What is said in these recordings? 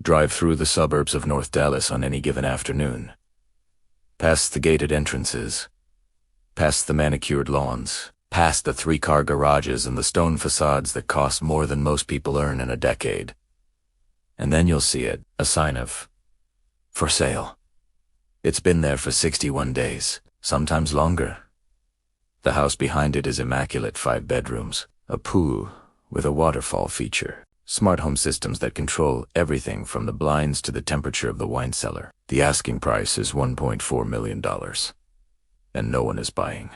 Drive through the suburbs of North Dallas on any given afternoon. Past the gated entrances. Past the manicured lawns. Past the 3-car garages and the stone facades that cost more than most people earn in a decade. And then you'll see it, a sign of for sale. It's been there for 61 days, sometimes longer. The house behind it is immaculate, 5 bedrooms, a pool with a waterfall feature, smart home systems that control everything from the blinds to the temperature of the wine cellar. The asking price is $1.4 million, and no one is buying.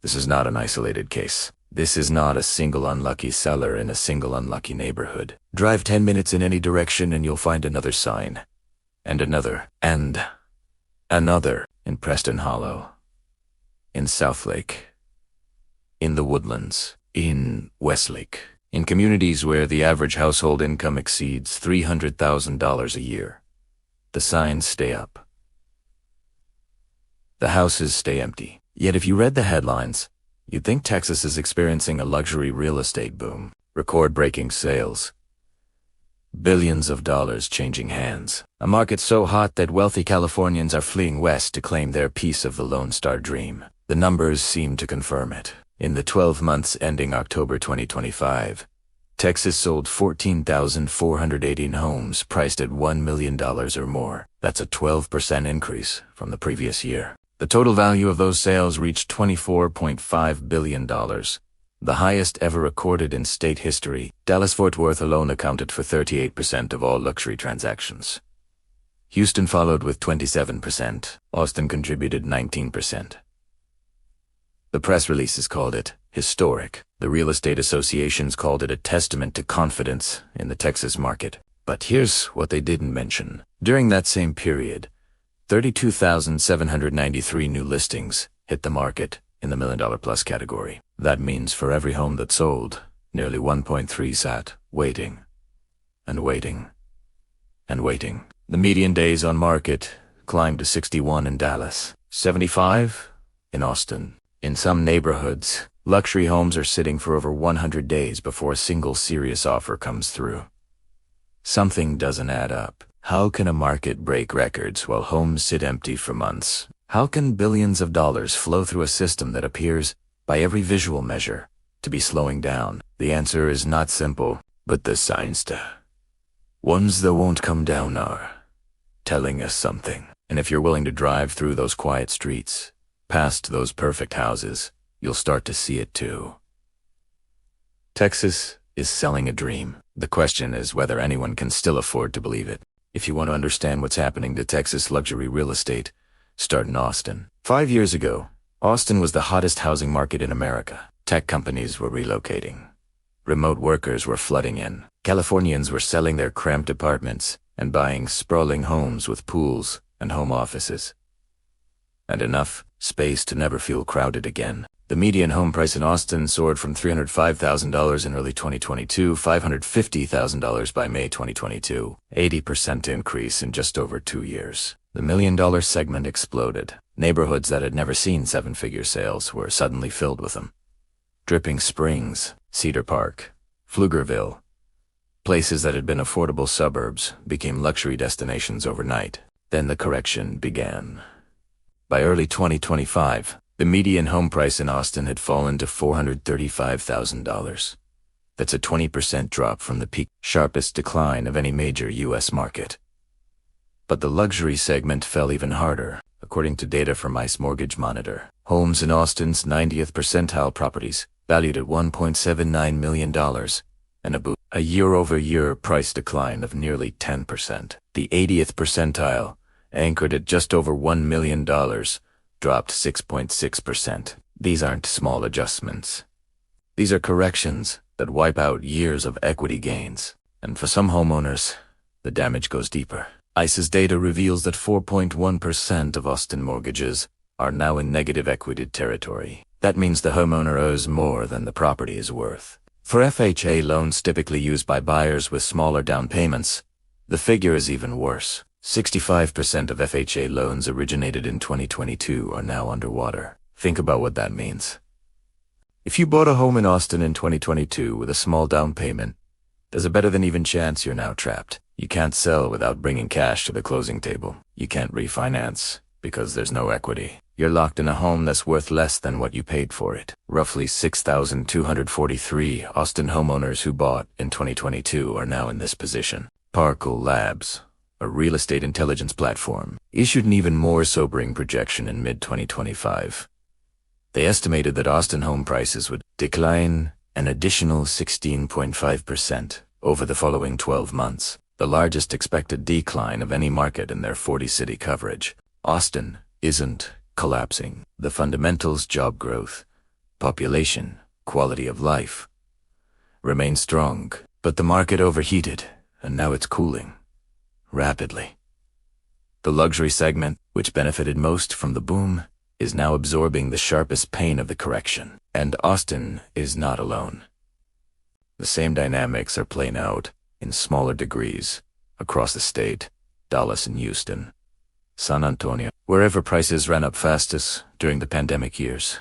This is not an isolated case. This is not a single unlucky seller in a single unlucky neighborhood. Drive 10 minutes in any direction and you'll find another sign. And another. And another. In Preston Hollow. In Southlake. In the Woodlands. In Westlake. In communities where the average household income exceeds $300,000 a year. The signs stay up. The houses stay empty. Yet if you read the headlines, you'd think Texas is experiencing a luxury real estate boom, record-breaking sales, billions of dollars changing hands, a market so hot that wealthy Californians are fleeing west to claim their piece of the Lone Star dream. The numbers seem to confirm it. In the 12 months ending October 2025, Texas sold 14,418 homes priced at $1 million or more. That's a 12% increase from the previous year. The total value of those sales reached $24.5 billion, the highest ever recorded in state history. Dallas-Fort Worth alone accounted for 38% of all luxury transactions. Houston followed with 27%. Austin contributed 19%. The press releases called it historic. The real estate associations called it a testament to confidence in the Texas market. But here's what they didn't mention. During that same period, 32,793 new listings hit the market in the $1 million-plus category. That means for every home that sold, nearly 1.3 sat waiting and waiting and waiting. The median days on market climbed to 61 in Dallas, 75 in Austin. In some neighborhoods, luxury homes are sitting for over 100 days before a single serious offer comes through. Something doesn't add up. How can a market break records while homes sit empty for months? How can billions of dollars flow through a system that appears, by every visual measure, to be slowing down? The answer is not simple, but the signs, the ones that won't come down, are telling us something. And if you're willing to drive through those quiet streets, past those perfect houses, you'll start to see it too. Texas is selling a dream. The question is whether anyone can still afford to believe it. If you want to understand what's happening to Texas luxury real estate, start in Austin. 5 years ago, Austin was the hottest housing market in America. Tech companies were relocating. Remote workers were flooding in. Californians were selling their cramped apartments and buying sprawling homes with pools and home offices. And enough space to never feel crowded again. The median home price in Austin soared from $305,000 in early 2022, $550,000 by May 2022, 80% increase in just over 2 years. The $1 million segment exploded. Neighborhoods that had never seen 7-figure sales were suddenly filled with them. Dripping Springs, Cedar Park, Pflugerville. Places that had been affordable suburbs became luxury destinations overnight. Then the correction began. By early 2025, the median home price in Austin had fallen to $435,000. That's a 20% drop from the peak, sharpest decline of any major U.S. market. But the luxury segment fell even harder. According to data from ICE Mortgage Monitor, homes in Austin's 90th percentile properties, valued at $1.79 million, and a year-over-year price decline of nearly 10%. The 80th percentile, anchored at just over $1 million, dropped 6.6%. These aren't small adjustments. These are corrections that wipe out years of equity gains. And for some homeowners, the damage goes deeper. ICE's data reveals that 4.1% of Austin mortgages are now in negative equity territory. That means the homeowner owes more than the property is worth. For FHA loans typically used by buyers with smaller down payments, the figure is even worse. 65% of FHA loans originated in 2022 are now underwater. Think about what that means. If you bought a home in Austin in 2022 with a small down payment, there's a better than even chance you're now trapped. You can't sell without bringing cash to the closing table. You can't refinance because there's no equity. You're locked in a home that's worth less than what you paid for it. Roughly 6,243 Austin homeowners who bought in 2022 are now in this position. Parkle Labs, a real estate intelligence platform, issued an even more sobering projection in mid-2025. They estimated that Austin home prices would decline an additional 16.5% over the following 12 months, the largest expected decline of any market in their 40-city coverage. Austin isn't collapsing. The fundamentals, job growth, population, quality of life, remain strong, but the market overheated, and now it's cooling rapidly. The luxury segment, which benefited most from the boom, is now absorbing the sharpest pain of the correction, and Austin is not alone. The same dynamics are playing out in smaller degrees across the state, Dallas and Houston, San Antonio, wherever prices ran up fastest during the pandemic years.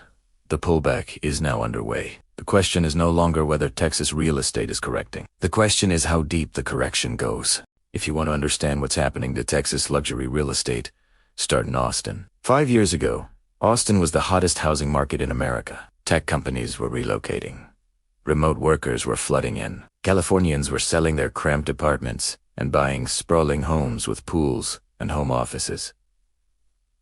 The pullback is now underway. The question is no longer whether Texas real estate is correcting. The question is how deep the correction goes. If you want to understand what's happening to Texas luxury real estate, start in Austin. 5 years ago, Austin was the hottest housing market in America. Tech companies were relocating. Remote workers were flooding in. Californians were selling their cramped apartments and buying sprawling homes with pools and home offices,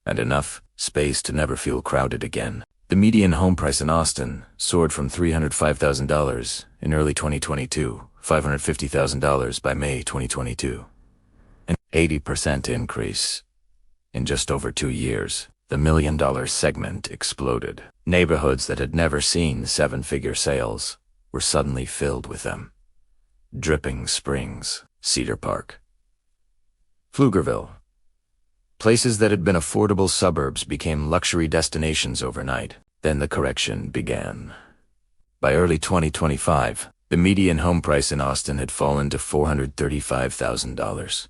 and enough space to never feel crowded again. The median home price in Austin soared from $305,000 in early 2022, $550,000 by May 2022, an 80% increase in just over 2 years. The million-dollar segment exploded. Neighborhoods that had never seen seven-figure sales were suddenly filled with them. Dripping Springs, Cedar Park, Pflugerville. Places that had been affordable suburbs became luxury destinations overnight. Then the correction began. By early 2025, the median home price in Austin had fallen to $435,000.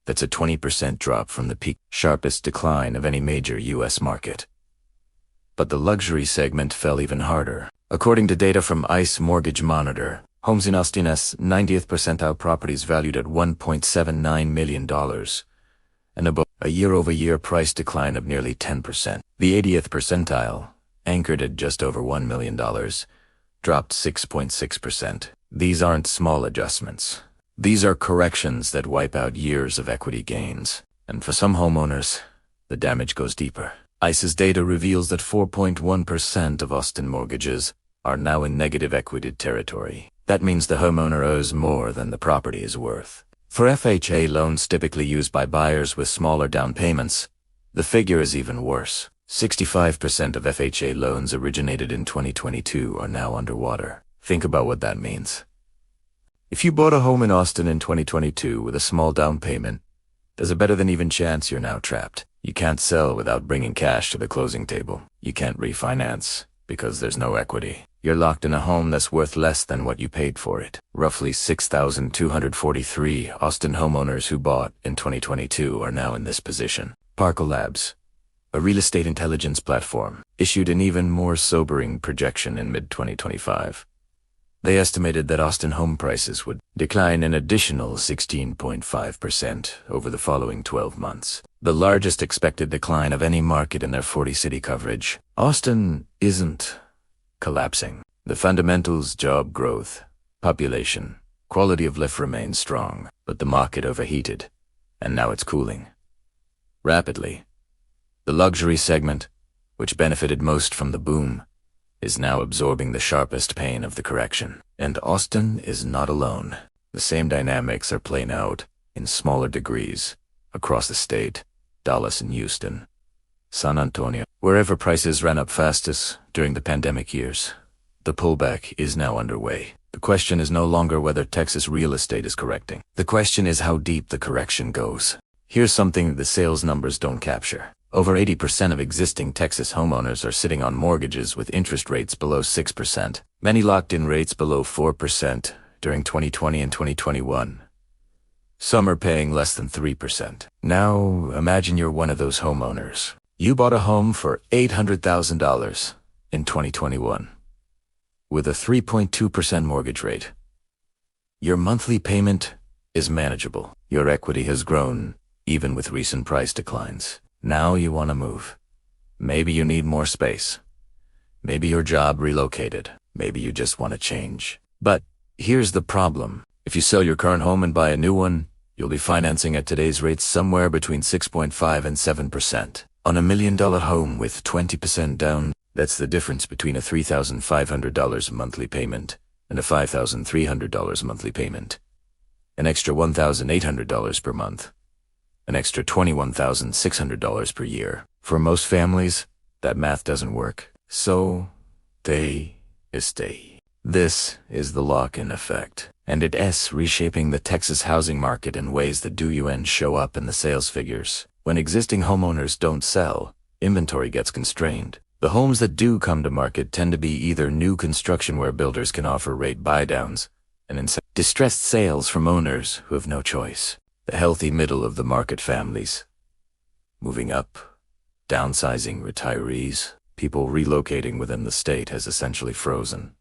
That's a 20% drop from the peak, sharpest decline of any major U.S. market. But the luxury segment fell even harder. According to data from ICE Mortgage Monitor, homes in Austin's 90th percentile properties valued at $1.79 million, and above a year-over-year price decline of nearly 10%. The 80th percentile, anchored at just over $1 million, dropped 6.6%. These aren't small adjustments. These are corrections that wipe out years of equity gains. And for some homeowners, the damage goes deeper. ICE's data reveals that 4.1% of Austin mortgages are now in negative equity territory. That means the homeowner owes more than the property is worth. For FHA loans typically used by buyers with smaller down payments, the figure is even worse. 65% of FHA loans originated in 2022 are now underwater. Think about what that means. If you bought a home in Austin in 2022 with a small down payment, there's a better than even chance you're now trapped. You can't sell without bringing cash to the closing table. You can't refinance because there's no equity. You're locked in a home that's worth less than what you paid for it. Roughly 6,243 Austin homeowners who bought in 2022 are now in this position. Parkle Labs, a real estate intelligence platform, issued an even more sobering projection in mid-2025. They estimated that Austin home prices would decline an additional 16.5% over the following 12 months, the largest expected decline of any market in their 40-city coverage. Austin isn't collapsing. The fundamentals, job growth, population, quality of life remain strong, but the market overheated, and now it's cooling rapidly. The luxury segment, which benefited most from the boom, is now absorbing the sharpest pain of the correction. And Austin is not alone. The same dynamics are playing out in smaller degrees across the state, Dallas and Houston, San Antonio, wherever prices ran up fastest during the pandemic years. The pullback is now underway. The question is no longer whether Texas real estate is correcting. The question is how deep the correction goes. Here's something the sales numbers don't capture. Over 80% of existing Texas homeowners are sitting on mortgages with interest rates below 6%. Many locked in rates below 4% during 2020 and 2021. Some are paying less than 3%. Now, imagine you're one of those homeowners. You bought a home for $800,000 in 2021 with a 3.2% mortgage rate. Your monthly payment is manageable. Your equity has grown, even with recent price declines. Now you want to move. Maybe you need more space. Maybe your job relocated. Maybe you just want to change. But here's the problem. If you sell your current home and buy a new one, you'll be financing at today's rates somewhere between 6.5 and 7%. On $1 million home with 20% down, that's the difference between a $3,500 monthly payment and a $5,300 monthly payment. An extra $1,800 per month. An extra $21,600 per year. For most families, that math doesn't work. So, they stay. This is the lock-in effect, and it's reshaping the Texas housing market in ways that do show up in the sales figures. When existing homeowners don't sell, inventory gets constrained. The homes that do come to market tend to be either new construction where builders can offer rate buydowns, and distressed sales from owners who have no choice. The healthy middle of the market families. Moving up, downsizing retirees, people relocating within the state has essentially frozen.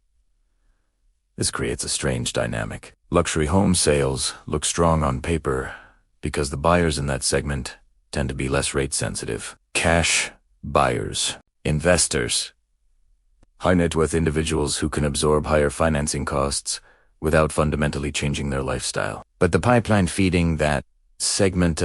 This creates a strange dynamic. Luxury home sales look strong on paper because the buyers in that segment tend to be less rate sensitive. Cash buyers, investors, high net worth individuals who can absorb higher financing costs without fundamentally changing their lifestyle. But the pipeline feeding that segment,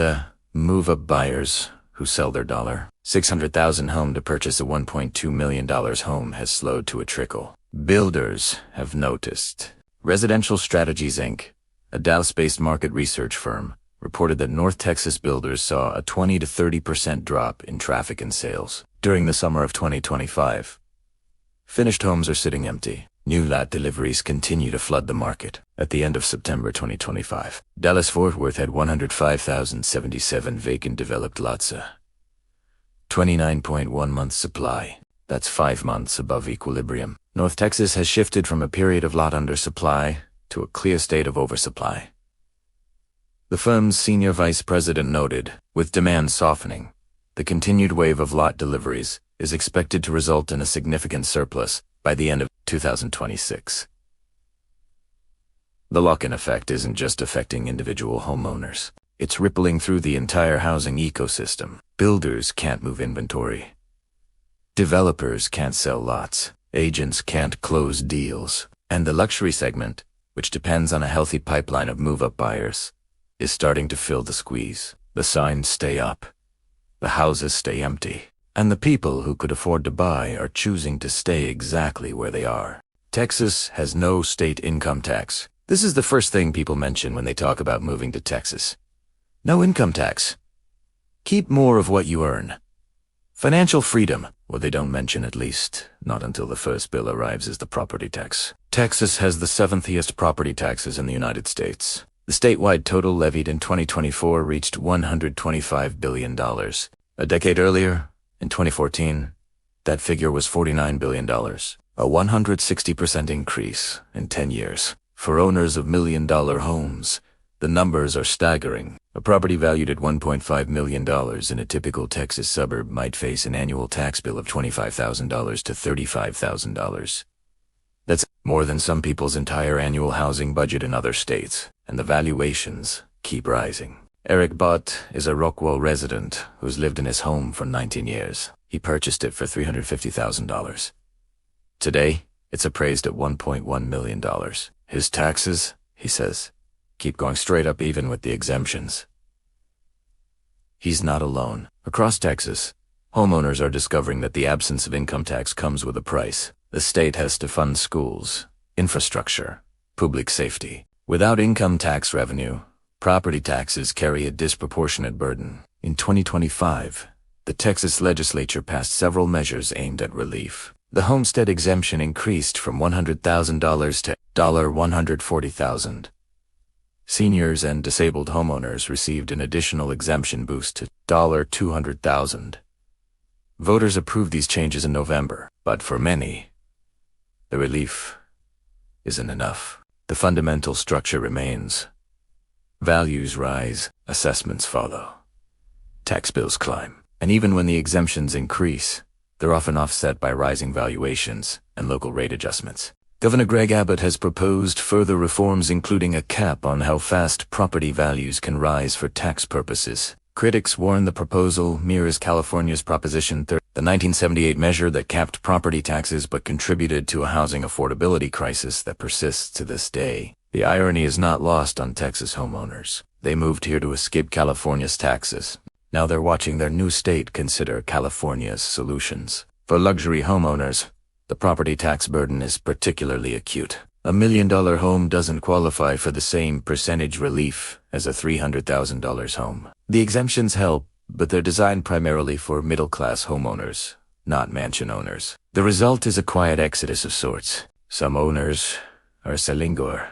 move-up buyers who sell their $600,000 home to purchase a $1.2 million home has slowed to a trickle. Builders have noticed. Residential Strategies, Inc., a Dallas-based market research firm, reported that North Texas builders saw a 20 to 30% drop in traffic and sales during the summer of 2025. Finished homes are sitting empty. New lot deliveries continue to flood the market. At the end of September 2025, Dallas-Fort Worth had 105,077 vacant developed lots, 29.1 months supply. That's 5 months above equilibrium. North Texas has shifted from a period of lot undersupply to a clear state of oversupply. The firm's senior vice president noted, with demand softening, the continued wave of lot deliveries is expected to result in a significant surplus by the end of 2026. The lock-in effect isn't just affecting individual homeowners. It's rippling through the entire housing ecosystem. Builders can't move inventory. Developers can't sell lots. Agents can't close deals. And the luxury segment, which depends on a healthy pipeline of move-up buyers, is starting to feel the squeeze. The signs stay up. The houses stay empty. And the people who could afford to buy are choosing to stay exactly where they are. Texas has no state income tax. This is the first thing people mention when they talk about moving to Texas. No income tax. Keep more of what you earn. Financial freedom. What they don't mention, at least, not until the first bill arrives, is the property tax. Texas has the 7th highest property taxes in the United States. The statewide total levied in 2024 reached $125 billion. A decade earlier, in 2014, that figure was $49 billion, a 160% increase in 10 years. For owners of million-dollar homes, the numbers are staggering. A property valued at $1.5 million in a typical Texas suburb might face an annual tax bill of $25,000 to $35,000. That's more than some people's entire annual housing budget in other states, and the valuations keep rising. Eric Bott is a Rockwall resident who's lived in his home for 19 years. He purchased it for $350,000. Today, it's appraised at $1.1 million. His taxes, he says, keep going straight up even with the exemptions. He's not alone. Across Texas, homeowners are discovering that the absence of income tax comes with a price. The state has to fund schools, infrastructure, public safety. Without income tax revenue, property taxes carry a disproportionate burden. In 2025, the Texas legislature passed several measures aimed at relief. The homestead exemption increased from $100,000 to $140,000. Seniors and disabled homeowners received an additional exemption boost to $200,000. Voters approved these changes in November, but for many, the relief isn't enough. The fundamental structure remains. Values rise, assessments follow. Tax bills climb. And even when the exemptions increase, they're often offset by rising valuations and local rate adjustments. Governor Greg Abbott has proposed further reforms, including a cap on how fast property values can rise for tax purposes. Critics warn the proposal mirrors California's Proposition 30, the 1978 measure that capped property taxes but contributed to a housing affordability crisis that persists to this day. The irony is not lost on Texas homeowners. They moved here to escape California's taxes. Now they're watching their new state consider California's solutions. For luxury homeowners, the property tax burden is particularly acute. A $1 million home doesn't qualify for the same percentage relief as a $300,000 home. The exemptions help, but they're designed primarily for middle-class homeowners, not mansion owners. The result is a quiet exodus of sorts. Some owners are selling or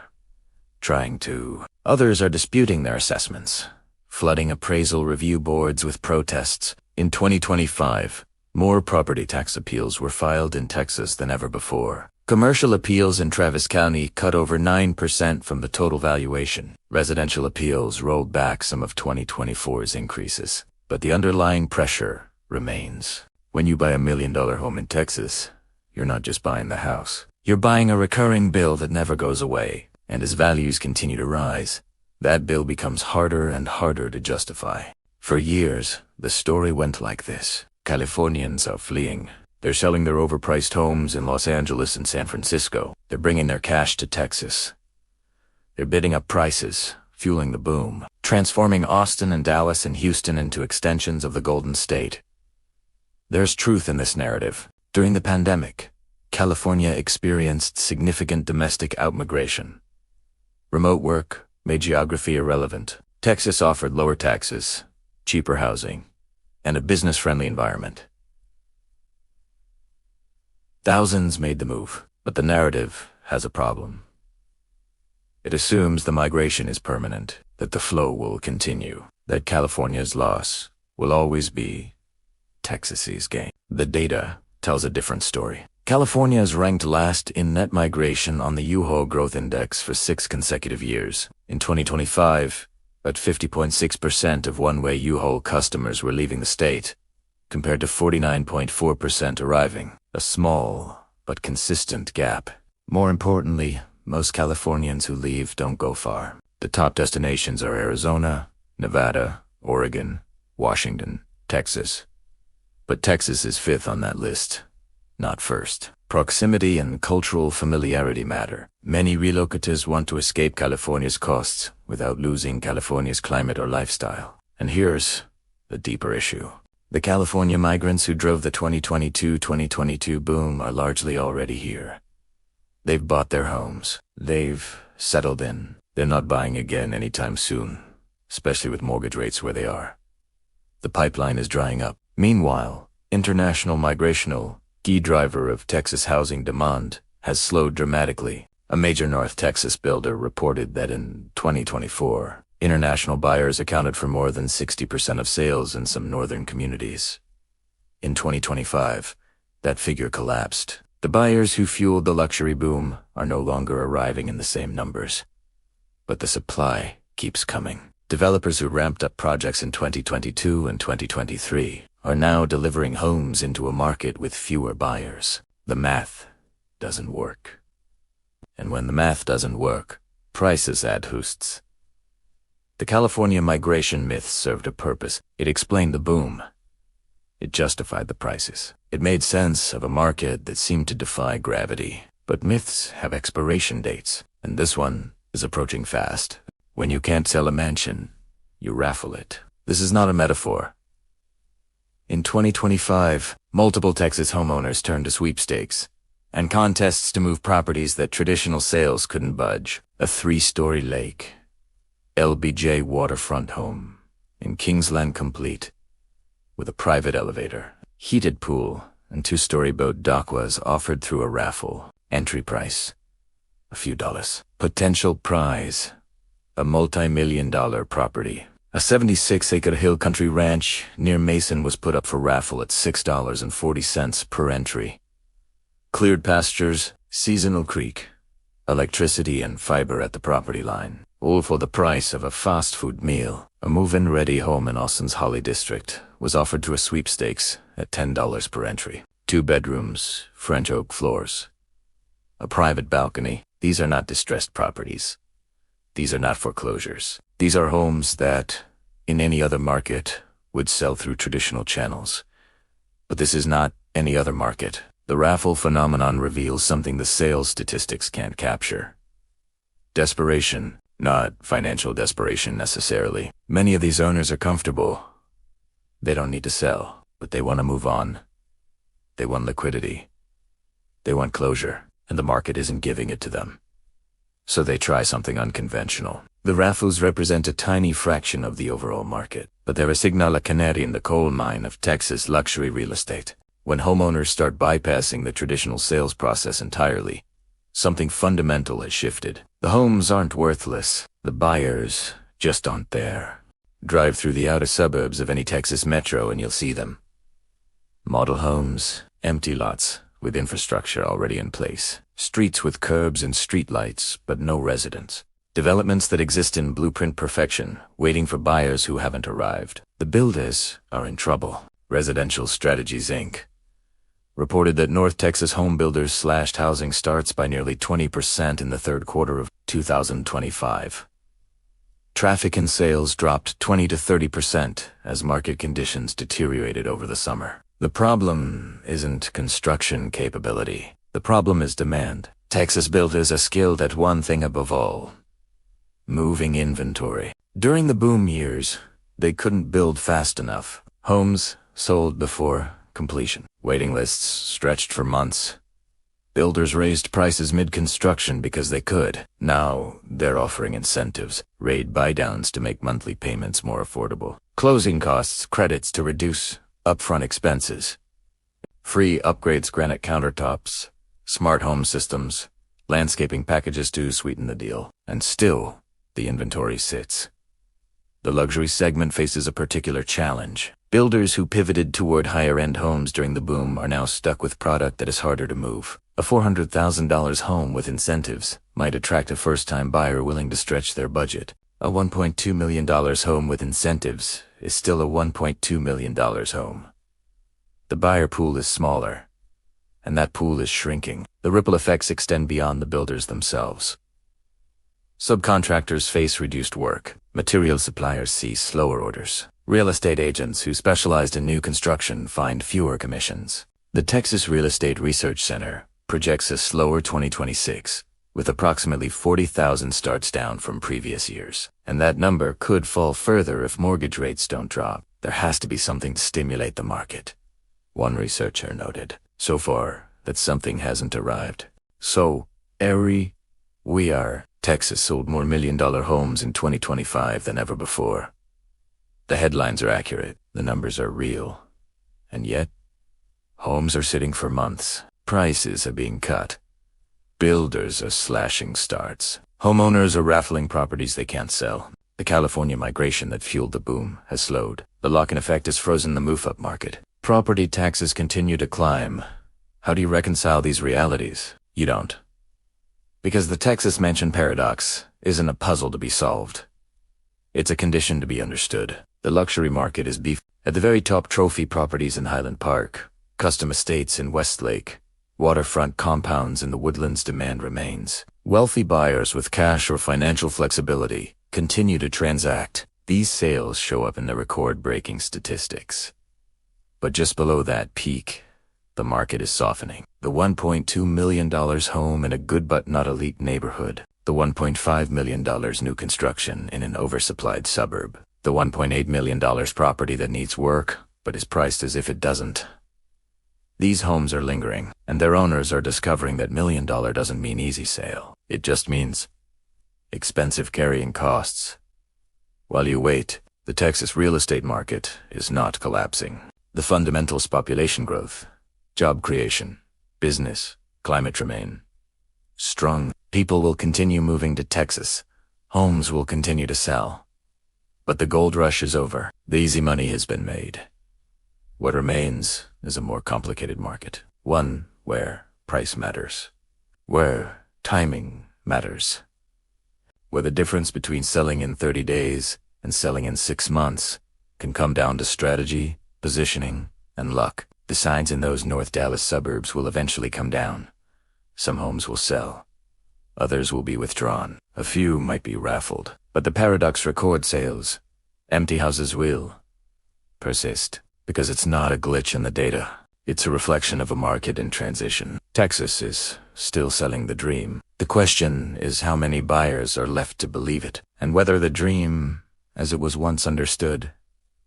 trying to. Others are disputing their assessments, flooding appraisal review boards with protests. In 2025, more property tax appeals were filed in Texas than ever before. Commercial appeals in Travis County cut over 9% from the total valuation. Residential appeals rolled back some of 2024's increases, but the underlying pressure remains. When you buy a $1 million home in Texas, you're not just buying the house. You're buying a recurring bill that never goes away, and as values continue to rise, that bill becomes harder and harder to justify. For years, the story went like this. Californians are fleeing. They're selling their overpriced homes in Los Angeles and San Francisco. They're bringing their cash to Texas. They're bidding up prices, fueling the boom, transforming Austin and Dallas and Houston into extensions of the Golden State. There's truth in this narrative. During the pandemic, California experienced significant domestic outmigration. Remote work made geography irrelevant. Texas offered lower taxes, cheaper housing, and a business-friendly environment. Thousands made the move, but the narrative has a problem. It assumes the migration is permanent, that the flow will continue, that California's loss will always be Texas's gain. The data tells a different story. California is ranked last in net migration on the U-Haul Growth Index for 6 consecutive years. In 2025, about 50.6% of one-way U-Haul customers were leaving the state, compared to 49.4% arriving. A small but consistent gap. More importantly, most Californians who leave don't go far. The top destinations are Arizona, Nevada, Oregon, Washington, Texas. But Texas is 5th on that list, not 1st. Proximity and cultural familiarity matter. Many relocators want to escape California's costs without losing California's climate or lifestyle. And here's the deeper issue. The California migrants who drove the 2022 boom are largely already here. They've bought their homes. They've settled in. They're not buying again anytime soon, especially with mortgage rates where they are. The pipeline is drying up. Meanwhile, international migration, key driver of Texas housing demand, has slowed dramatically. A major North Texas builder reported that in 2024, international buyers accounted for more than 60% of sales in some northern communities. In 2025, that figure collapsed. The buyers who fueled the luxury boom are no longer arriving in the same numbers. But the supply keeps coming. Developers who ramped up projects in 2022 and 2023 are now delivering homes into a market with fewer buyers. The math doesn't work. And when the math doesn't work, prices add hoosts. The California migration myth served a purpose. It explained the boom. It justified the prices. It made sense of a market that seemed to defy gravity. But myths have expiration dates, and this one is approaching fast. When you can't sell a mansion, you raffle it. This is not a metaphor. In 2025, multiple Texas homeowners turned to sweepstakes and contests to move properties that traditional sales couldn't budge. A 3-story lake, LBJ waterfront home in Kingsland complete, with a private elevator, heated pool, and 2-story boat dock was offered through a raffle. Entry price, a few dollars. Potential prize, a multi-million-dollar property. A 76-acre hill country ranch near Mason was put up for raffle at $6.40 per entry. Cleared pastures, seasonal creek, electricity and fiber at the property line, all for the price of a fast food meal. A move-in ready home in Austin's Holly district was offered to a sweepstakes at $10 per entry. 2 bedrooms, French oak floors, a private balcony. These are not distressed properties. These are not foreclosures. These are homes that, in any other market, would sell through traditional channels. But this is not any other market. The raffle phenomenon reveals something the sales statistics can't capture. Desperation, not financial desperation necessarily. Many of these owners are comfortable. They don't need to sell, but they want to move on. They want liquidity. They want closure, and the market isn't giving it to them. So they try something unconventional. The raffles represent a tiny fraction of the overall market, but they're a signal, a canary in the coal mine of Texas luxury real estate. When homeowners start bypassing the traditional sales process entirely, something fundamental has shifted. The homes aren't worthless. The buyers just aren't there. Drive through the outer suburbs of any Texas metro and you'll see them. Model homes, empty lots with infrastructure already in place. Streets with curbs and streetlights, but no residents. Developments that exist in blueprint perfection, waiting for buyers who haven't arrived. The builders are in trouble. Residential Strategies, Inc. reported that North Texas home builders slashed housing starts by nearly 20% in the third quarter of 2025. Traffic and sales dropped 20 to 30% as market conditions deteriorated over the summer. The problem isn't construction capability. The problem is demand. Texas builders are skilled at one thing above all: moving inventory. During the boom years, they couldn't build fast enough. Homes sold before completion. Waiting lists stretched for months. Builders raised prices mid-construction because they could. Now they're offering incentives, rate buy-downs to make monthly payments more affordable. Closing costs, credits to reduce upfront expenses. Free upgrades, granite countertops, smart home systems, landscaping packages to sweeten the deal. And still, the inventory sits. The luxury segment faces a particular challenge. Builders who pivoted toward higher-end homes during the boom are now stuck with product that is harder to move. A $400,000 home with incentives might attract a first-time buyer willing to stretch their budget. A $1.2 million home with incentives is still a $1.2 million home. The buyer pool is smaller, and that pool is shrinking. The ripple effects extend beyond the builders themselves. Subcontractors face reduced work. Material suppliers see slower orders. Real estate agents who specialized in new construction find fewer commissions. The Texas Real Estate Research Center projects a slower 2026, with approximately 40,000 starts down from previous years. And that number could fall further if mortgage rates don't drop. There has to be something to stimulate the market. One researcher noted. So far, that something hasn't arrived. So, Texas sold more million-dollar homes in 2025 than ever before. The headlines are accurate, the numbers are real. And yet, homes are sitting for months. Prices are being cut. Builders are slashing starts. Homeowners are raffling properties they can't sell. The California migration that fueled the boom has slowed. The lock-in effect has frozen the move-up market. Property taxes continue to climb. How do you reconcile these realities? You don't. Because the Texas mansion paradox isn't a puzzle to be solved. It's a condition to be understood. The luxury market is beef. At the very top, trophy properties in Highland Park, custom estates in Westlake, waterfront compounds in the Woodlands. Demand remains. Wealthy buyers with cash or financial flexibility continue to transact. These sales show up in the record-breaking statistics. But just below that peak, the market is softening. The $1.2 million home in a good but not elite neighborhood. The $1.5 million new construction in an oversupplied suburb. The $1.8 million property that needs work, but is priced as if it doesn't. These homes are lingering, and their owners are discovering that $1 million doesn't mean easy sale. It just means expensive carrying costs. While you wait, the Texas real estate market is not collapsing. The fundamentals: population growth, job creation, business, climate remain strong. People will continue moving to Texas. Homes will continue to sell. But the gold rush is over. The easy money has been made. What remains is a more complicated market. One where price matters. Where timing matters. Where the difference between selling in 30 days and selling in 6 months can come down to strategy, positioning, and luck. The signs in those North Dallas suburbs will eventually come down. Some homes will sell. Others will be withdrawn. A few might be raffled. But the paradox record sales. Empty houses will persist. Because it's not a glitch in the data. It's a reflection of a market in transition. Texas is still selling the dream. The question is how many buyers are left to believe it, and whether the dream, as it was once understood,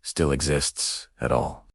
still exists at all.